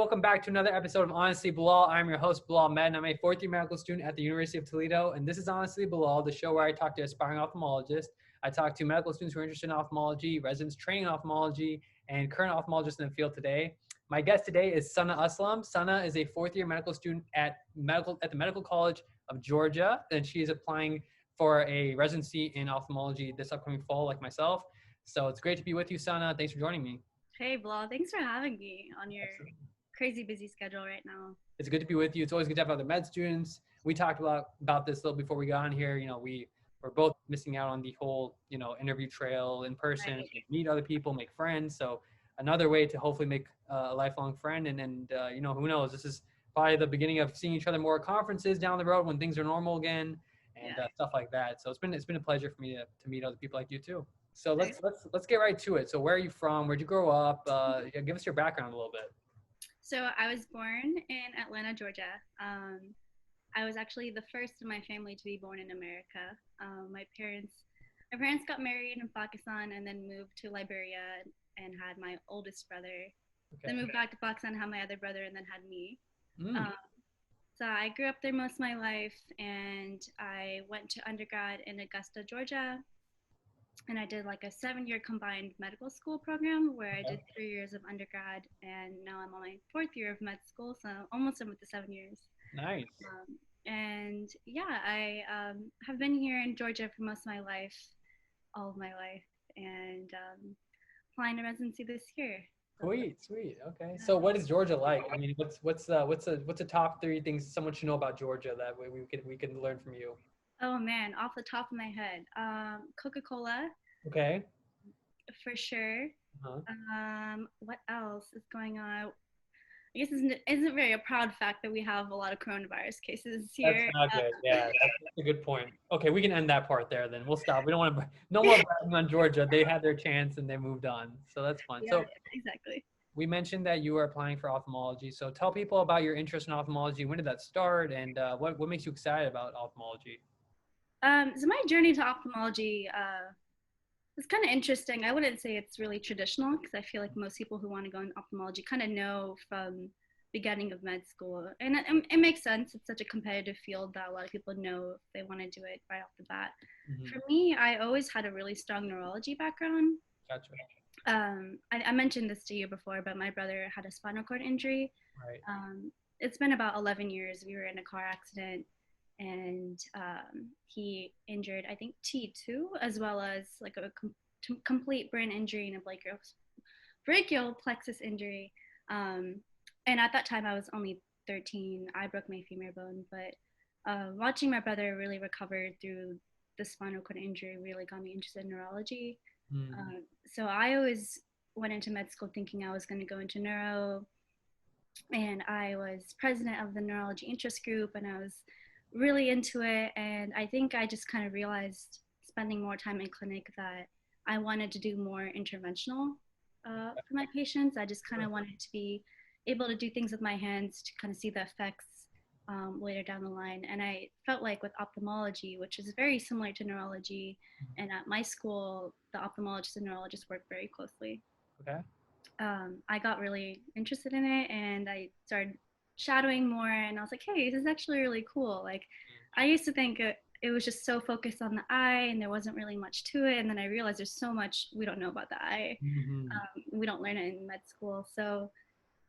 welcome back to another episode of Honestly Bilal. I'm your host, Bilal Med, and I'm a fourth-year medical student at the University of Toledo. And this is Honestly Bilal, the show where I talk to aspiring ophthalmologists. I talk to medical students who are interested in ophthalmology, residents training in ophthalmology, and current ophthalmologists in the field today. My guest today is Sanah Aslam. Sanah is a fourth-year medical student at the Medical College of Georgia, and she is applying for a residency in ophthalmology this upcoming fall, like myself. So it's great to be with you, Sanah. Thanks for joining me. Hey, Bilal. Thanks for having me on your crazy busy schedule right now. It's good to be with you. It's always good to have other med students. We talked about this a little before we got on here. You know, we're both missing out on the whole, interview trail in person, Right. meet other people, make friends. So another way to hopefully make a lifelong friend. And who knows? This is probably the beginning of seeing each other more at conferences down the road when things are normal again and stuff like that. So it's been a pleasure for me to meet other people like you too. So let's get right to it. So where are you from? Where'd you grow up? Give us your background a little bit. So I was born in Atlanta, Georgia. I was actually the first in my family to be born in America. My parents got married in Pakistan and then moved to Liberia and had my oldest brother. Okay. Then moved back to Pakistan, had my other brother, and then had me. So I grew up there most of my life, and I went to undergrad in Augusta, Georgia. And I did like a 7-year combined medical school program where I did 3 years of undergrad, and now I'm on my 4th year of med school, so almost done with the 7 years. Nice. I have been here in Georgia for most of my life, all of my life, and applying to residency this year. Sweet. Okay. So what is Georgia like? I mean, what's the top 3 things someone should know about Georgia that way we can learn from you? Oh man, off the top of my head, Coca-Cola. Okay. For sure. Uh-huh. What else is going on? I guess it isn't very a proud fact that we have a lot of coronavirus cases here. That's not good. Yeah, that's a good point. Okay, we can end that part there then. We'll stop. We don't want to, no more bragging on Georgia. They had their chance and they moved on. So that's fine. Yeah, exactly. We mentioned that you are applying for ophthalmology. So tell people about your interest in ophthalmology. When did that start? And what makes you excited about ophthalmology? So my journey to ophthalmology it's kind of interesting. I wouldn't say it's really traditional because I feel like most people who want to go in ophthalmology kind of know from beginning of med school. And it makes sense. It's such a competitive field that a lot of people know if they want to do it right off the bat. Mm-hmm. For me, I always had a really strong neurology background. Gotcha. I mentioned this to you before, but my brother had a spinal cord injury. Right. It's been about 11 years. We were in a car accident. And he injured, I think, T2, as well as like a complete brain injury and a brachial plexus injury. And at that time, I was only 13. I broke my femur bone, but watching my brother really recover through the spinal cord injury really got me interested in neurology. So I always went into med school thinking I was going to go into neuro, and I was president of the neurology interest group, and I was really into it. And I think I just kind of realized spending more time in clinic that I wanted to do more interventional for my patients. I just kind of wanted to be able to do things with my hands to kind of see the effects later down the line. And I felt like with ophthalmology, which is very similar to neurology, and at my school, the ophthalmologists and neurologists work very closely. Okay. I got really interested in it, and I started shadowing more, and I was like, hey, this is actually really cool. Like, I used to think it was just so focused on the eye and there wasn't really much to it, and then I realized there's so much we don't know about the eye. We don't learn it in med school, so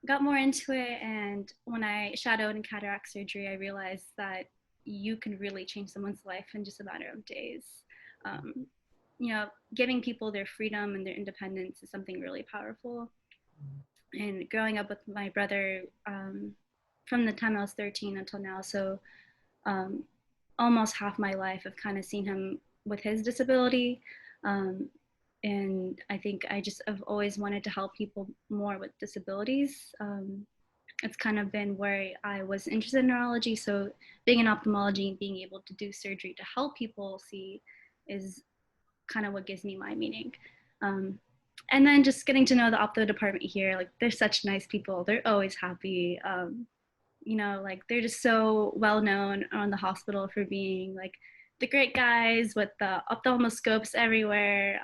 got more into it. And when I shadowed in cataract surgery, I realized that you can really change someone's life in just a matter of days. Giving people their freedom and their independence is something really powerful. And growing up with my brother from the time I was 13 until now, so almost half my life I've kind of seen him with his disability, and I think I've always wanted to help people more with disabilities. It's kind of been where I was interested in neurology, so being in ophthalmology and being able to do surgery to help people see is kind of what gives me my meaning. And then just getting to know the ophtho department here, like they're such nice people. They're always happy. Like they're just so well known on the hospital for being like the great guys with the ophthalmoscopes everywhere.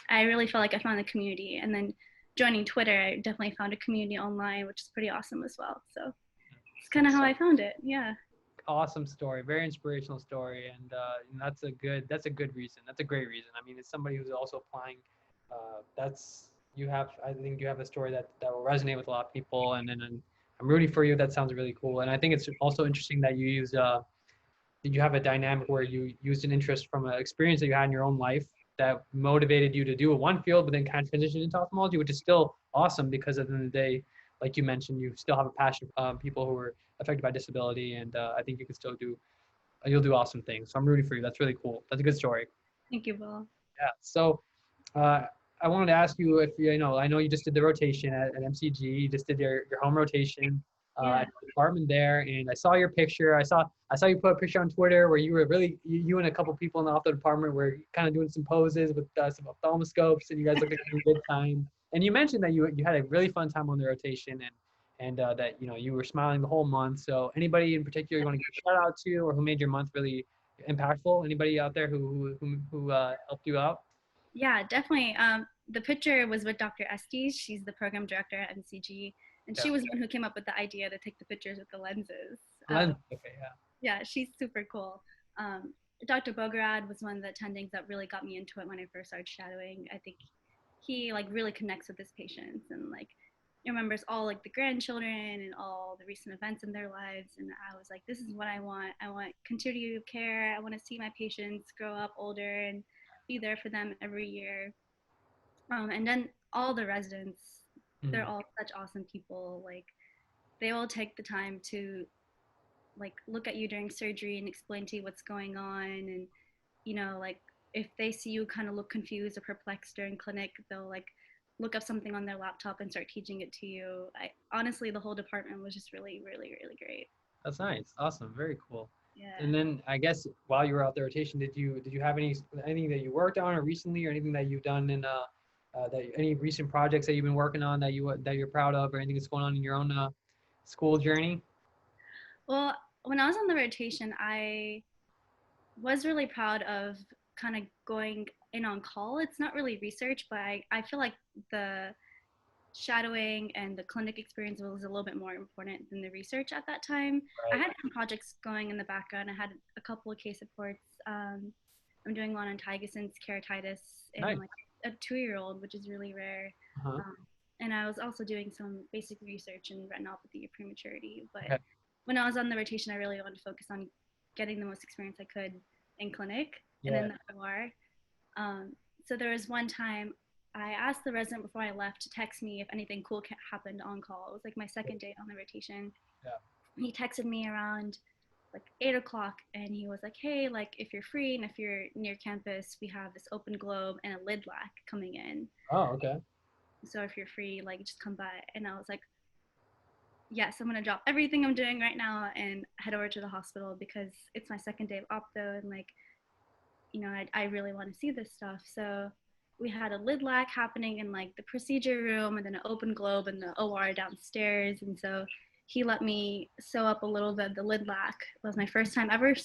I really felt like I found the community. And then joining Twitter, I definitely found a community online, which is pretty awesome as well. So it's kind of how I found it. Yeah. Awesome story, very inspirational story, and that's a good reason. That's a great reason. I mean, it's somebody who's also applying. That's you have. I think you have a story that will resonate with a lot of people, and I'm rooting for you. That sounds really cool, and I think it's also interesting that you use you have a dynamic where you used an interest from an experience that you had in your own life that motivated you to do one field, but then kind of transition into ophthalmology, which is still awesome because at the end of the day, like you mentioned, you still have a passion for people who are affected by disability, and I think you can still do you'll do awesome things. So I'm rooting for you. That's really cool. That's a good story. Thank you, Bill. Yeah. So uh, I wanted to ask you if you know I know you just did the rotation at MCG. You just did your home rotation Yeah. at the department there, and I saw your picture. I saw you put a picture on Twitter where you were really you and a couple people in the opto department were kind of doing some poses with some ophthalmoscopes, and you guys looked like having a good time. And you mentioned that you had a really fun time on the rotation, and that you were smiling the whole month. So anybody in particular you want to give a shout out to, or who made your month really impactful? Anybody out there who helped you out? Yeah, definitely. The picture was with Dr. Estes. She's the program director at MCG, and Yeah. she was the one who came up with the idea to take the pictures with the lenses. Okay, yeah. Yeah, she's super cool. Dr. Bograd was one of the attendings that really got me into it when I first started shadowing. I think he like really connects with his patients and like remembers all like the grandchildren and all the recent events in their lives. And I was like, this is what I want. I want continuity of care. I want to see my patients grow up older and be there for them every year. And then all the residents, they're Mm. all such awesome people. Like they all take the time to like look at you during surgery and explain to you what's going on. And like if they see you kind of look confused or perplexed during clinic, they'll like look up something on their laptop and start teaching it to you. I honestly, the whole department was just really, really, really great. That's nice. Awesome. Very cool. Yeah. And then I guess while you were out there rotation, did you have anything that you worked on or recently, or anything that you've done in that any recent projects that you've been working on that you're proud of, or anything that's going on in your own school journey? Well, when I was on the rotation, I was really proud of kind of going in on call. It's not really research, but I feel like the shadowing and the clinic experience was a little bit more important than the research at that time. I Right. had some projects going in the background. I had a couple of case reports. I'm doing one on Tygason's keratitis in Nice. like a 2-year-old, which is really rare. Uh-huh. Um, and I was also doing some basic research in retinopathy of prematurity. But Okay. when I was on the rotation, I really wanted to focus on getting the most experience I could in clinic and Yeah. in the OR. So there was one time I asked the resident before I left to text me if anything cool happened on call. It was like my second day on the rotation. Yeah. He texted me around like 8 o'clock and he was like, hey, like if you're free and if you're near campus, we have this open globe and a lid lac coming in. Oh, okay. So if you're free, like just come by. And I was like, yes, I'm gonna drop everything I'm doing right now and head over to the hospital because it's my second day of opto and like, I really want to see this stuff. So we had a lid lac happening in like the procedure room and then an open globe in the OR downstairs. And so he let me sew up a little bit of the lid lac. It was my first time ever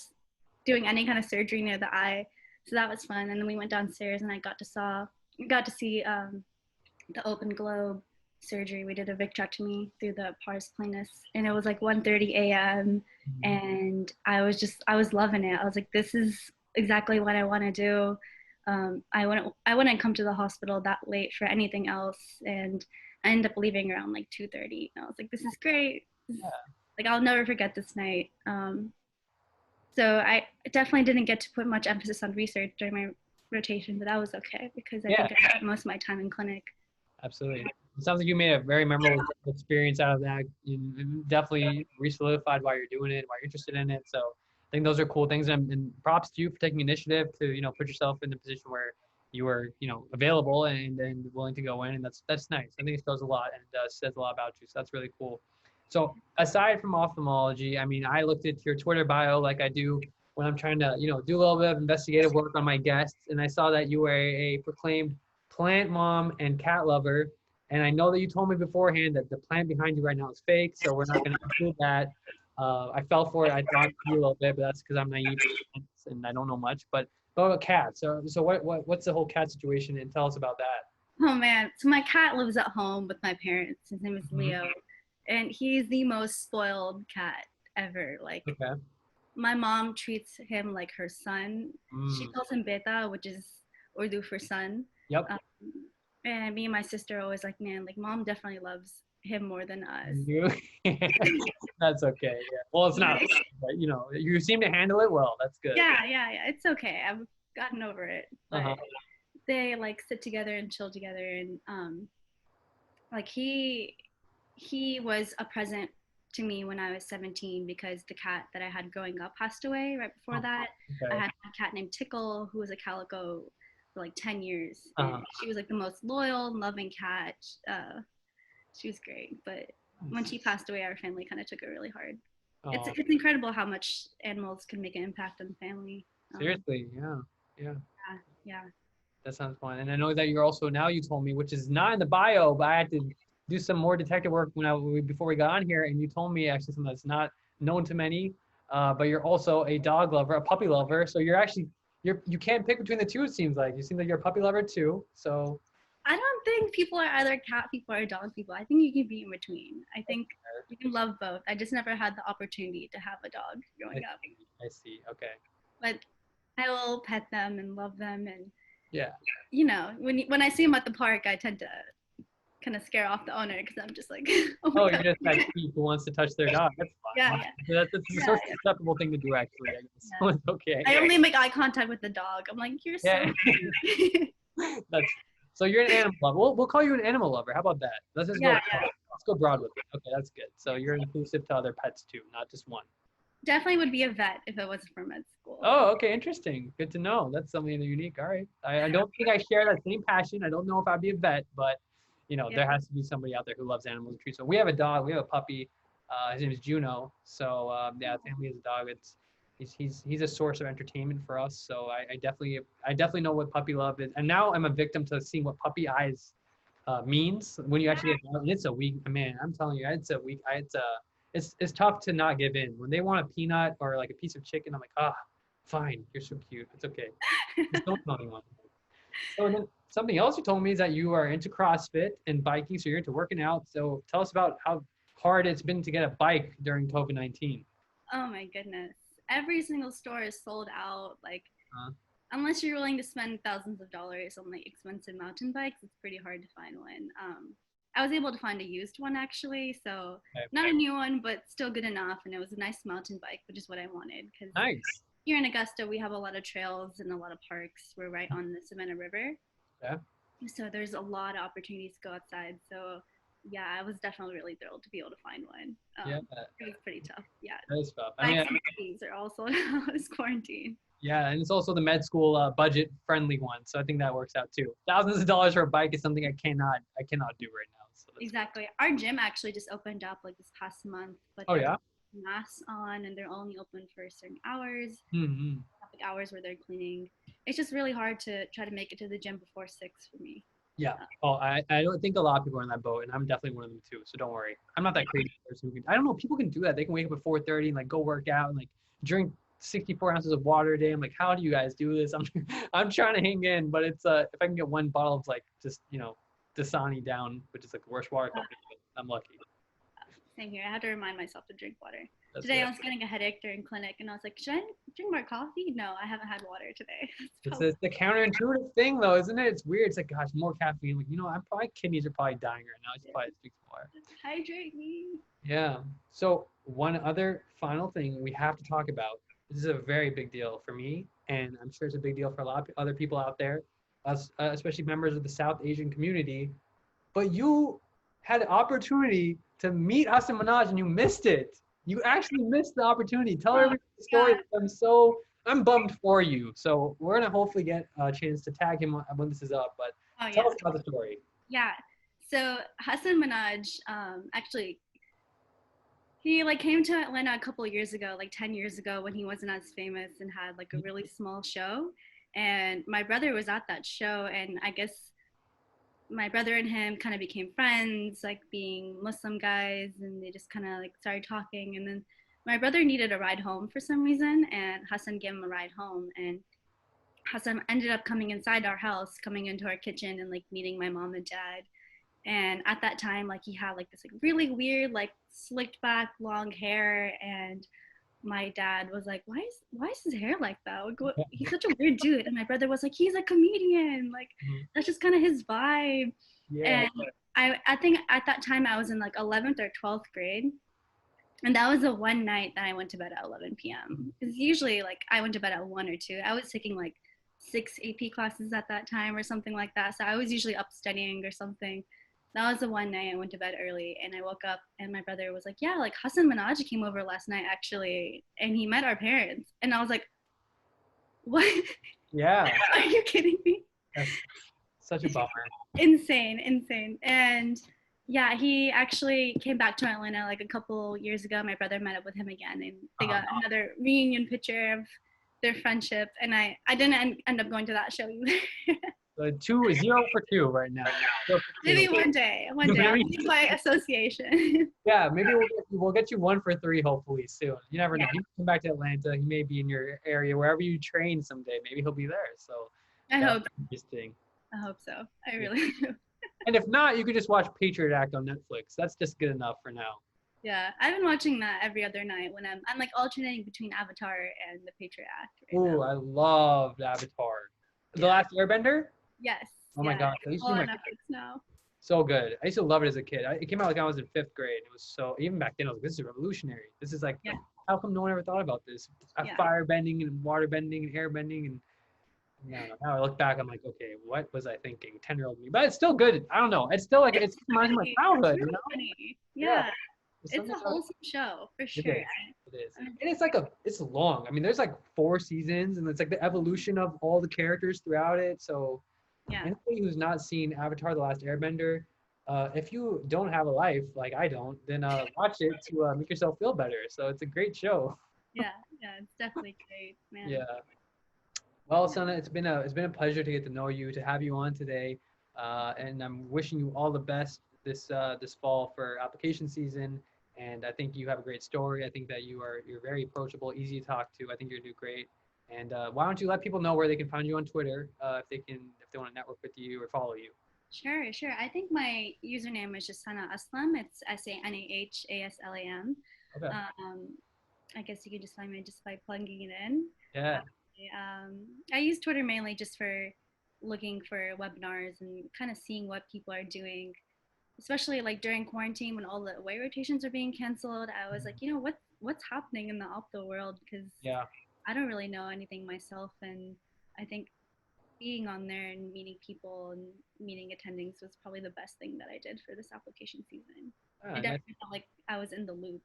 doing any kind of surgery near the eye. So that was fun. And then we went downstairs and I got to see the open globe surgery. We did a vitrectomy through the pars planus and it was like 1:30 a.m. Mhm. and I was loving it. I was like, this is exactly what I want to do. I wouldn't come to the hospital that late for anything else, and I ended up leaving around like 2:30. And I was like, this is great. Like I'll never forget this night. So I definitely didn't get to put much emphasis on research during my rotation, but that was okay because I Yeah. think I spent most of my time in clinic. Absolutely. It sounds like you made a very memorable experience out of that. You definitely re-solidified why you're doing it, why you're interested in it. So I think those are cool things. And props to you for taking initiative to, put yourself in the position where you were, available and willing to go in. And that's nice. I think it shows a lot and says a lot about you. So that's really cool. So aside from ophthalmology, I mean, I looked at your Twitter bio like I do when I'm trying to, do a little bit of investigative work on my guests. And I saw that you were a proclaimed plant mom and cat lover. And I know that you told me beforehand that the plant behind you right now is fake, so we're not going to include that. I fell for it. I thought you a little bit, but that's because I'm naive and I don't know much. But about cats. So what's the whole cat situation? And tell us about that. Oh man, so my cat lives at home with my parents. His name is Mhm. Leo, and he's the most spoiled cat ever. Like Okay. my mom treats him like her son. She Mm. calls him Beta, which is Urdu for son. Yep. Um, and me and my sister are always like, man, like mom definitely loves him more than us. You. That's okay. Yeah. Well, it's not, but you seem to handle it well. That's good. Yeah. It's okay. I've gotten over it. Uh-huh. But they like sit together and chill together, and like he was a present to me when I was 17 because the cat that I had growing up passed away right before Oh, that. I okay. had a cat named Tickle who was a calico for like 10 years, and Uh-huh. she was like the most loyal and loving cat. She was great, but when she passed away, our family kind of took it really hard. Oh, It's incredible how much animals can make an impact on the family. seriously. Yeah. Yeah. Yeah. That sounds fun. And I know that you're also now you told me, which is not in the bio, but I had to do some more detective work before we got on here, and you told me actually something that's not known to many. But you're also a dog lover, a puppy lover. So you can't pick between the two. It seems like you seem like you're a puppy lover too. So I don't think people are either cat people or dog people. I think you can be in between. I think you can love both. I just never had the opportunity to have a dog I growing up. see. I see. Okay. But I will pet them and love them, and Yeah. when I see them at the park, I tend to kind of scare off the owner because I'm just like, oh my Oh, god. you're just that kid who wants to touch their dog. That's Yeah, fine. yeah, That's a yeah, sort of acceptable thing to do, actually. I guess. So yeah. it's okay. I only make eye contact with the dog. I'm like, you're so Yeah. cute. That's so you're an animal lover. We'll call you an animal lover. How about that? Let's just go. Yeah, Let's go broad with it. Okay, that's good. So you're inclusive to other pets too, not just one. definitely would be a vet if it wasn't for med school. Oh, okay, interesting. Good to know. That's something unique. All right. I don't think I share that same passion. I don't know if I'd be a vet, but Yeah. there has to be somebody out there who loves animals and trees. So we have a dog. We have a puppy. His name is Juno. So yeah, family has a dog. He's a source of entertainment for us. So I definitely know what puppy love is. And now I'm a victim to seeing what puppy eyes means when you actually get dog. It's a week, man. I'm telling you, it's a week. It's tough to not give in when they want a peanut or like a piece of chicken. I'm like, fine, you're so cute. It's okay. Just don't tell anyone. So then something else you told me is that you are into CrossFit and biking, so you're into working out. So tell us about how hard it's been to get a bike during COVID-19. Oh my goodness. Every single store is sold out. Like, Uh, unless you're willing to spend thousands of dollars on like expensive mountain bikes, it's pretty hard to find one. I was able to find a used one actually, so okay. not a new one, but still good enough. And it was a nice mountain bike, which is what I wanted because Nice. here in Augusta, we have a lot of trails and a lot of parks. We're right on the Savannah River. Yeah. So there's a lot of opportunities to go outside. So yeah, I was definitely really thrilled to be able to find one. Yeah. It was pretty tough. Yeah, That is tough. I mean, bikes and skis are also out this quarantine. yeah, and it's also the med school budget friendly one, so I think that works out too. Thousands of dollars for a bike is something I cannot do right now. So that's Exactly. Our gym actually just opened up like this past month, but Oh they're yeah. masks on and they're only open for certain hours, Mm-hmm. like hours where they're cleaning. It's just really hard to try to make it to the gym before 6 for me. Yeah. Oh, I don't think a lot of people are in that boat, and I'm definitely one of them too. So don't worry. I'm not that crazy person who can. I don't know. People can do that. They can wake up at 4:30 and like go work out and like drink 64 ounces of water a day. I'm like, how do you guys do this? I'm trying to hang in, but it's if I can get one bottle of like just Dasani down, which is like the worst water company, I'm lucky. Same here. I had to remind myself to drink water. That's Today it. I was getting a headache during clinic and I was like, should I drink more coffee? No, I haven't had water today. It's the counterintuitive thing though, isn't it? It's weird. It's like, gosh, more caffeine. Like, I'm probably kidneys are probably dying right now. I should probably drink more. Hydrate me. Yeah. So one other final thing we have to talk about. This is a very big deal for me, and I'm sure it's a big deal for a lot of other people out there, us, especially members of the South Asian community. But you had an opportunity to meet Hasan Minhaj and you missed it. You actually missed the opportunity. Tell everybody the story. I'm bummed for you. So we're gonna hopefully get a chance to tag him when this is up. But tell us about the story. Yeah. So Hasan Minhaj, actually, he like came to Atlanta a couple of years ago, like 10 years ago, when he wasn't as famous and had like a really small show. And my brother was at that show, and I guess my brother and him kind of became friends, like being Muslim guys, and they just kind of like started talking. And then my brother needed a ride home for some reason, and Hassan gave him a ride home. And Hasan ended up coming inside our house, coming into our kitchen and like meeting my mom and dad. And at that time, like he had like this like really weird, like slicked back long hair. And my dad was like, why is his hair like that? Like, he's such a weird dude. And my brother was like, he's a comedian. Like that's just kind of his vibe. Yeah. And I think at that time I was in like 11th or 12th grade. And that was the one night that I went to bed at 11 p.m. Because usually, like, I went to bed at 1 or 2. I was taking like 6 AP classes at that time or something like that. So I was usually up studying or something. That was the one night I went to bed early, and I woke up, and my brother was like, "Yeah, like Hasan Minhaj came over last night actually, and he met our parents." And I was like, "What? Yeah. Are you kidding me?" That's such a bummer. Insane. And yeah, he actually came back to Atlanta like a couple years ago. My brother met up with him again, and they got another reunion picture of their friendship. And I didn't end up going to that show either. So 0 for 2 right now. Maybe one day, by association. Yeah, maybe we'll get you 1 for 3 hopefully soon. You never know. He may come back to Atlanta. He may be in your area wherever you train someday. Maybe he'll be there. So I hope. Interesting. I hope so. I really do. And if not, you could just watch Patriot Act on Netflix. That's just good enough for now. Yeah, I've been watching that every other night when I'm like alternating between Avatar and the Patriot Act. Ooh, I loved Avatar. The Last Airbender? Yes. Oh my gosh. It's all on Netflix now. So good. I used to love it as a kid. It came out like I was in 5th grade. It was so, even back then, I was like, this is revolutionary. This is like, how come no one ever thought about this? Fire bending and water bending and air bending. And now I look back, I'm like, okay, what was I thinking? 10-year-old me. But it's still good. I don't know. It's still like, it's reminds me of my childhood, you know? Yeah. It's a wholesome show, for sure. It is. And it's long. I mean, there's like 4 seasons, and it's like the evolution of all the characters throughout it. So anybody who's not seen Avatar: The Last Airbender, if you don't have a life like I don't, then watch it to make yourself feel better. So it's a great show. Yeah, it's definitely great, man. Yeah. Well, Sanah, it's been a pleasure to get to know you, to have you on today, and I'm wishing you all the best this fall for application season. And I think you have a great story. I think that you're very approachable, easy to talk to. I think you're gonna do great. And why don't you let people know where they can find you on Twitter if they want to network with you or follow you? Sure. I think my username is just Sanah Aslam. It's SANAHASLAM. Okay. I guess you could just find me just by plugging it in. Yeah. I use Twitter mainly just for looking for webinars and kind of seeing what people are doing, especially like during quarantine when all the away rotations are being canceled. I was like, what's happening in the opto world, because I don't really know anything myself, and I think being on there and meeting people and meeting attendings was probably the best thing that I did for this application season. I definitely felt like I was in the loop,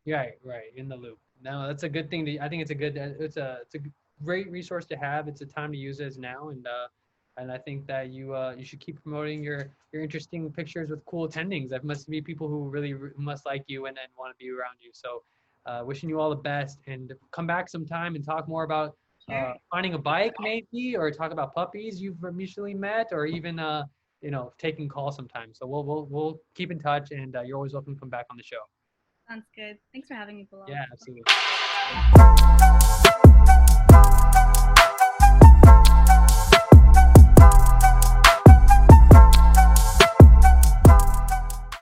Right, in the loop. No, that's a good thing. I think it's a great resource to have. It's a time to use it as now, and I think that you should keep promoting your interesting pictures with cool attendings. That must be people who really must like you and want to be around you. So wishing you all the best, and come back sometime and talk more about finding a bike maybe, or talk about puppies you've mutually met, or even taking calls sometime. So we'll keep in touch, and you're always welcome to come back on the show. Sounds good. Thanks for having me, Bilal. Yeah, absolutely.